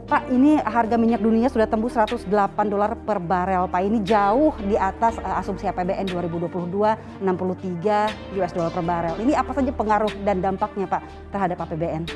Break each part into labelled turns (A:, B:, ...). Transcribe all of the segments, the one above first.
A: Pak, ini harga minyak dunia sudah tembus $108 per barel. Pak, ini jauh di atas asumsi APBN 2022, 63 US dollar per barel. Ini apa saja pengaruh dan dampaknya, Pak, terhadap APBN?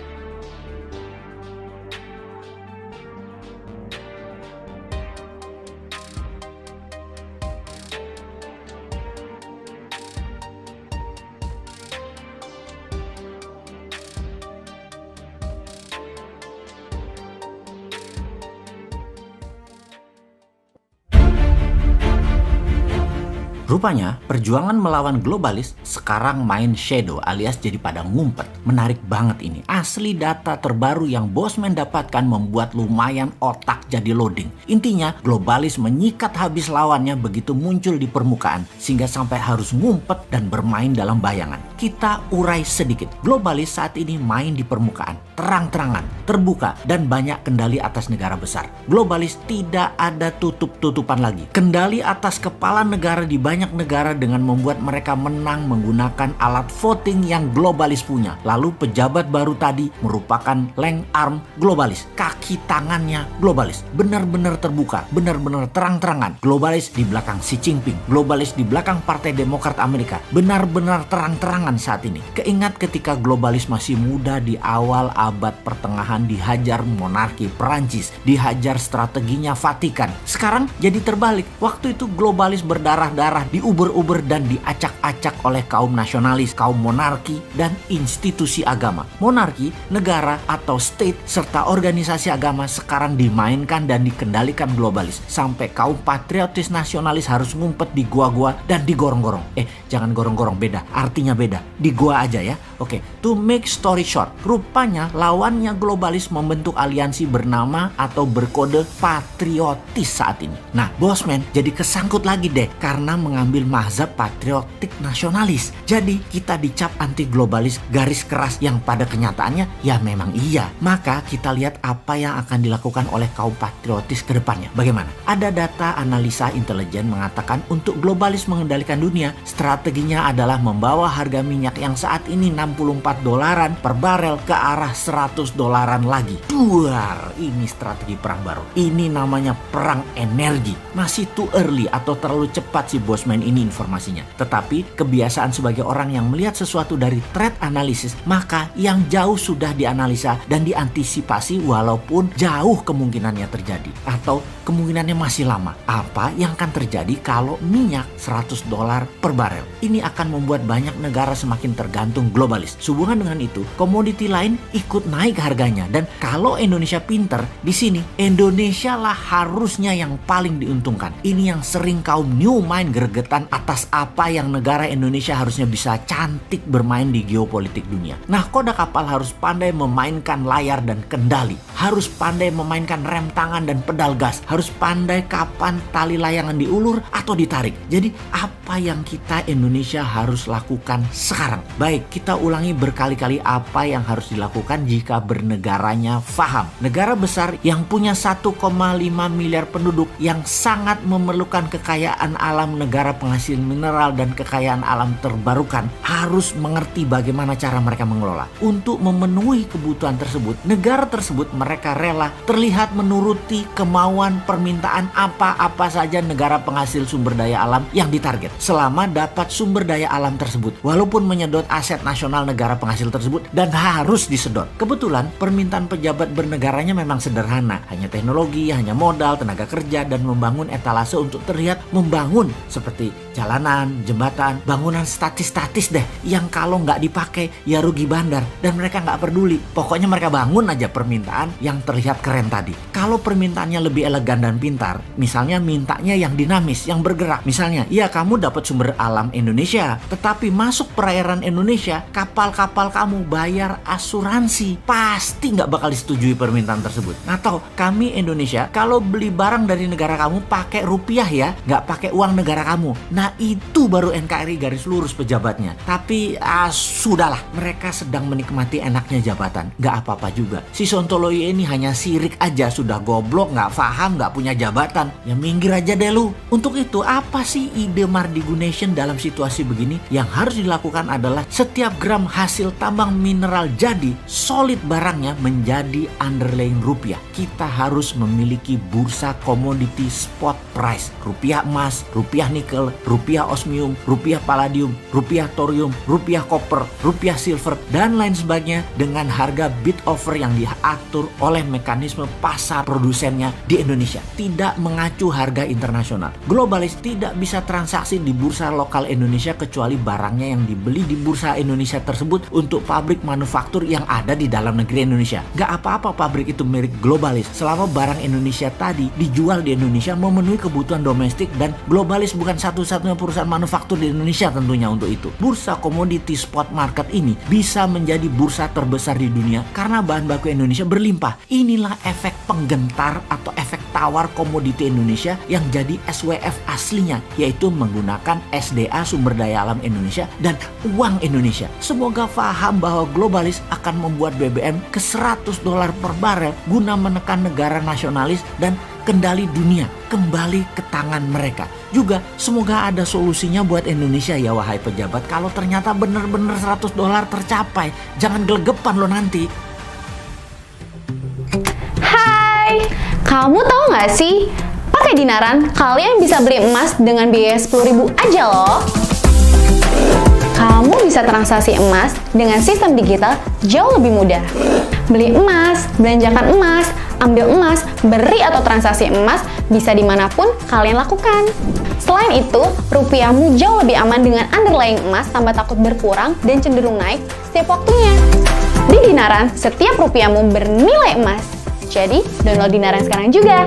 B: Rupanya, perjuangan melawan globalis sekarang main shadow alias jadi pada ngumpet. Menarik banget ini. Asli data terbaru yang Bosman dapatkan membuat lumayan otak jadi loading. Intinya, globalis menyikat habis lawannya begitu muncul di permukaan, sehingga sampai harus ngumpet dan bermain dalam bayangan. Kita urai sedikit. Globalis saat ini main di permukaan, terang-terangan, terbuka, dan banyak kendali atas negara besar. Globalis tidak ada tutup-tutupan lagi. Kendali atas kepala negara di banyak negara dengan membuat mereka menang menggunakan alat voting yang globalis punya. Lalu pejabat baru tadi merupakan leng arm globalis. Kaki tangannya globalis. Benar-benar terbuka, benar-benar terang-terangan. Globalis di belakang Xi Jinping, globalis di belakang Partai Demokrat Amerika. Benar-benar terang-terangan saat ini. Keingat ketika globalis masih muda di awal abad pertengahan dihajar monarki Perancis, dihajar strateginya Vatikan. Sekarang jadi terbalik. Waktu itu globalis berdarah-darah, diuber-uber dan diacak-acak oleh kaum nasionalis, kaum monarki, dan institusi agama. Monarki, negara atau state, serta organisasi agama sekarang dimainkan dan dikendalikan globalis. Sampai kaum patriotis nasionalis harus ngumpet di gua-gua dan digorong-gorong. Jangan gorong-gorong, beda. Artinya beda. Di gua aja ya. Oke, to make story short, rupanya lawannya globalis membentuk aliansi bernama atau berkode patriotis saat ini. Nah, Bosman jadi kesangkut lagi deh karena mengambil mazhab patriotik nasionalis. Jadi kita dicap anti globalis garis keras yang pada kenyataannya ya memang iya. Maka kita lihat apa yang akan dilakukan oleh kaum patriotis ke depannya. Bagaimana? Ada data analisa intelijen mengatakan untuk globalis mengendalikan dunia, strateginya adalah membawa harga minyak yang saat ini $64 per barel ke arah $100 lagi. Duar, ini strategi perang baru. Ini namanya perang energi. Masih too early atau terlalu cepat sih Bosman ini informasinya. Tetapi kebiasaan sebagai orang yang melihat sesuatu dari threat analysis, maka yang jauh sudah dianalisa dan diantisipasi walaupun jauh kemungkinannya terjadi atau kemungkinannya masih lama. Apa yang akan terjadi kalau minyak $100 per barel? Ini akan membuat banyak negara semakin tergantung globalis. Sehubungan dengan itu, komoditi lain ikut naik harganya. Dan kalau Indonesia pinter, di sini Indonesia lah harusnya yang paling diuntungkan. Ini yang sering kaum new mind gregetan atas apa yang negara Indonesia harusnya bisa cantik bermain di geopolitik dunia. Nah, koda kapal harus pandai memainkan layar dan kendali. Harus pandai memainkan rem tangan dan pedal gas. Harus pandai kapan tali layangan diulur atau ditarik. Jadi, apa yang kita Indonesia harus lakukan sekarang? Baik, kita ulangi berkali-kali apa yang harus dilakukan jika bernegaranya faham. Negara besar yang punya 1,5 miliar penduduk yang sangat memerlukan kekayaan alam negara penghasil mineral dan kekayaan alam terbarukan harus mengerti bagaimana cara mereka mengelola. Untuk memenuhi kebutuhan tersebut, negara tersebut mereka rela terlihat menuruti kemauan permintaan apa-apa saja negara penghasil sumber daya alam yang ditarget selama dapat sumber daya alam tersebut walaupun menyedot aset nasional negara penghasil tersebut dan harus disedot. Kebetulan permintaan pejabat bernegaranya memang sederhana, hanya teknologi, hanya modal, tenaga kerja, dan membangun etalase untuk terlihat membangun seperti jalanan, jembatan, bangunan statis-statis deh yang kalau nggak dipakai ya rugi bandar dan mereka nggak peduli. Pokoknya mereka bangun aja permintaan yang terlihat keren tadi. Kalau permintaannya lebih elegan dan pintar, misalnya mintanya yang dinamis, yang bergerak. Misalnya, ya kamu dapat sumber alam Indonesia, tetapi masuk perairan Indonesia, kapal-kapal kamu bayar asuransi. Pasti nggak bakal disetujui permintaan tersebut. Atau kami Indonesia, kalau beli barang dari negara kamu pakai rupiah ya, nggak pakai uang negara kamu. Nah itu baru NKRI garis lurus pejabatnya. Tapi sudahlah, mereka sedang menikmati enaknya jabatan. Gak apa-apa juga. Si Sontoloyo ini hanya sirik aja, sudah goblok, gak paham, gak punya jabatan. Ya minggir aja deh lu. Untuk itu apa sih ide Mardigu Nation dalam situasi begini? Yang harus dilakukan adalah setiap gram hasil tambang mineral jadi solid barangnya menjadi underlying rupiah. Kita harus memiliki bursa komoditi spot price. Rupiah emas, rupiah nikel, rupiah osmium, rupiah palladium, rupiah thorium, rupiah koper, rupiah silver, dan lain sebagainya dengan harga bid offer yang diatur oleh mekanisme pasar produsennya di Indonesia. Tidak mengacu harga internasional. Globalis tidak bisa transaksi di bursa lokal Indonesia kecuali barangnya yang dibeli di bursa Indonesia tersebut untuk pabrik manufaktur yang ada di dalam negeri Indonesia. Gak apa-apa pabrik itu milik Globalis selama barang Indonesia tadi dijual di Indonesia memenuhi kebutuhan domestik, dan Globalis bukan satu-satunya perusahaan manufaktur di Indonesia tentunya untuk itu. Bursa komoditi spot market ini bisa menjadi bursa terbesar di dunia karena bahan baku Indonesia berlimpah. Inilah efek penggentar atau efek tawar komoditi Indonesia yang jadi SWF aslinya, yaitu menggunakan SDA sumber daya alam Indonesia dan uang Indonesia. Semoga paham bahwa Globalis akan membuat BBM ke $100 per barel guna menekan negara nasionalis dan kendali dunia kembali ke tangan mereka. Juga semoga ada solusinya buat Indonesia ya wahai pejabat. Kalau ternyata bener-bener $100 tercapai, jangan gelegepan lo nanti.
C: Hai, kamu tahu nggak sih? Pakai Dinaran, kalian bisa beli emas dengan biaya 10.000 aja loh. Kamu bisa transaksi emas dengan sistem digital jauh lebih mudah. Beli emas, belanjakan emas, ambil emas, beri atau transaksi emas bisa dimanapun kalian lakukan. Selain itu, rupiahmu jauh lebih aman dengan underlying emas tanpa takut berkurang dan cenderung naik setiap waktunya. Di Dinaran, setiap rupiahmu bernilai emas. Jadi, download Dinaran sekarang juga.